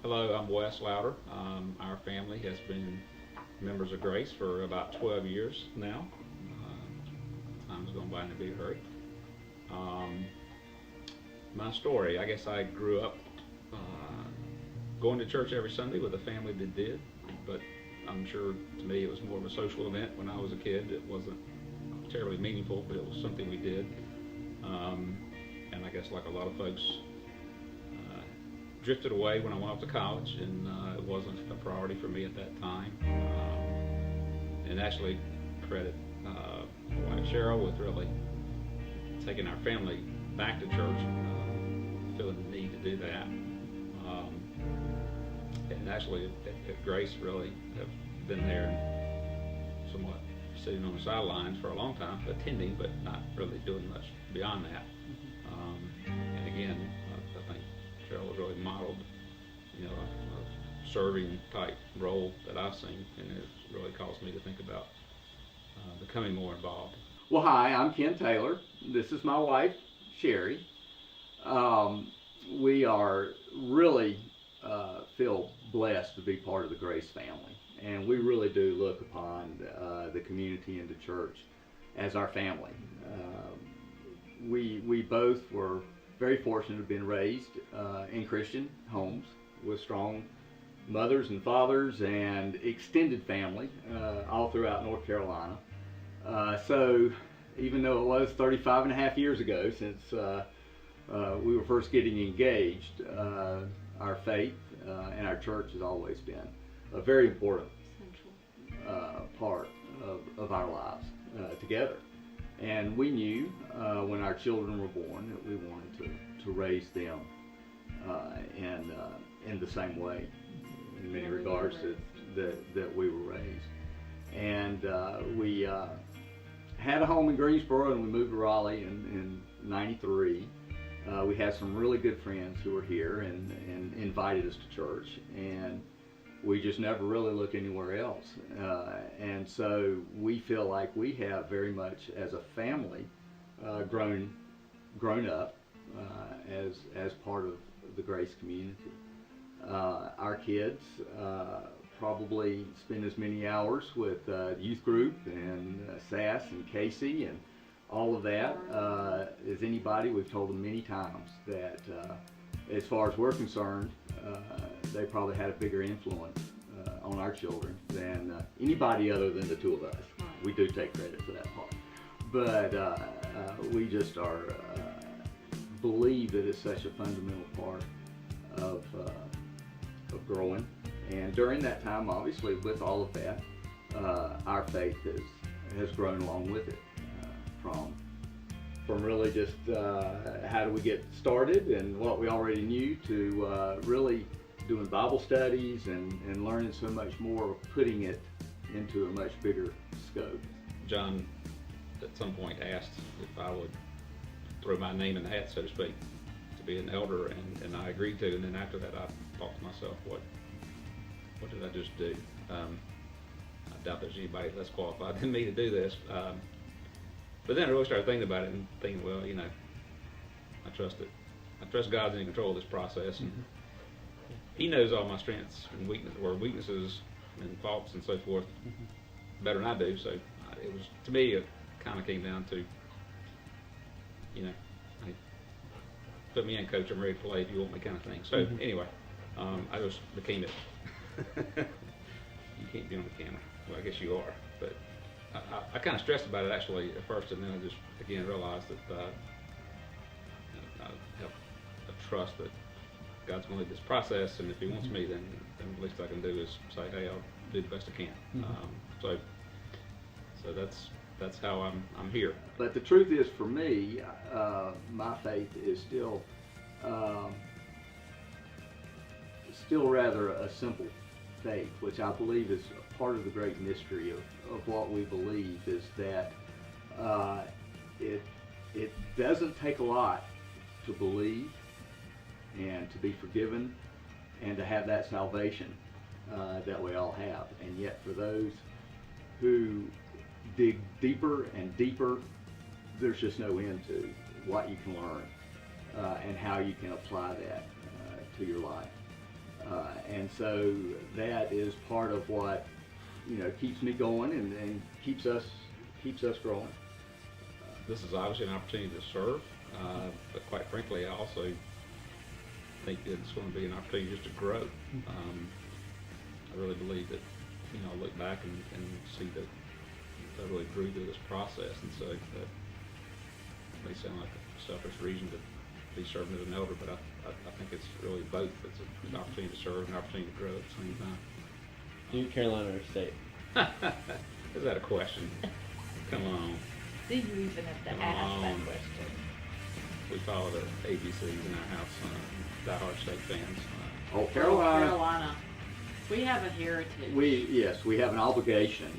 Hello, I'm Wes Louder. Our family has been members of Grace for about 12 years now. Time's gone by in a big hurry. Um, my story, I guess I grew up uh, going to church every Sunday with a family that did, but I'm sure to me it was more of a social event when I was a kid. It wasn't terribly meaningful, but it was something we did. Um, and I guess like a lot of folks, drifted away when I went off to college, and it wasn't a priority for me at that time. And actually credit my wife Cheryl with really taking our family back to church, feeling the need to do that. And actually at Grace really have been there and somewhat sitting on the sidelines for a long time, attending but not really doing much beyond that. And again, I think Cheryl has really modeled, a serving type role that I've seen, and it's really caused me to think about becoming more involved. Well, hi, I'm Ken Taylor. This is my wife, Sherry. We are really feel blessed to be part of the Grace family, and we really do look upon the community and the church as our family. We both were very fortunate to have been raised in Christian homes with strong mothers and fathers and extended family all throughout North Carolina. So even though it was 35 and a half years ago since we were first getting engaged, our faith and our church has always been a very important part of our lives together. And we knew when our children were born that we wanted to raise them in the same way, in many regards, that we were raised. And we had a home in Greensboro, and we moved to Raleigh in '93. We had some really good friends who were here and invited us to church, and we just never really looked anywhere else. And so we feel like we have very much as a family grown up as part of the Grace community. Our kids probably spend as many hours with youth group and SAS and Casey and all of that as anybody. We've told them many times that as far as we're concerned, they probably had a bigger influence on our children than anybody other than the two of us. We do take credit for that part, but we just believe that it's such a fundamental part of growing. And during that time, obviously, with all of that, our faith has grown along with it. From really just how do we get started and what we already knew to really doing Bible studies and learning so much more, putting it into a much bigger scope. John at some point asked if I would throw my name in the hat, so to speak, to be an elder, and I agreed to. And then after that, I thought to myself, what did I just do? I doubt there's anybody less qualified than me to do this. But then I really started thinking about it and thinking, well, I trust God's in control of this process, and He knows all my strengths and weaknesses and faults and so forth better than I do. So it was, to me, it kind of came down to, hey, put me in, coach. I'm ready to play if you want me, kind of thing. So anyway, I just became it. You can't be on the camera. Well, I guess you are, but I kind of stressed about it actually at first, and then I just again realized that I have a trust that God's going to lead this process, and if He wants me, then the least I can do is say, hey, I'll do the best I can. So that's how I'm here. But the truth is, for me, my faith is still rather a simple faith, which I believe is a part of the great mystery of what we believe, is that it doesn't take a lot to believe and to be forgiven and to have that salvation that we all have. And yet for those who dig deeper and deeper, there's just no end to what you can learn and how you can apply that to your life. And so that is part of what, keeps me going and keeps us growing. This is obviously an opportunity to serve, but quite frankly, I also think that it's going to be an opportunity just to grow. I really believe that, I look back and see that I really grew through this process, and so that may sound like a selfish reason to be serving as an elder, but I think it's really both. It's an opportunity to serve and an opportunity to grow at the same time. New Carolina or state? Is that a question? Come on. Do you even have to Come ask on. that question? We follow the ABCs in our house, diehard state fans. Oh, Carolina. Carolina. We have a heritage. We have an obligation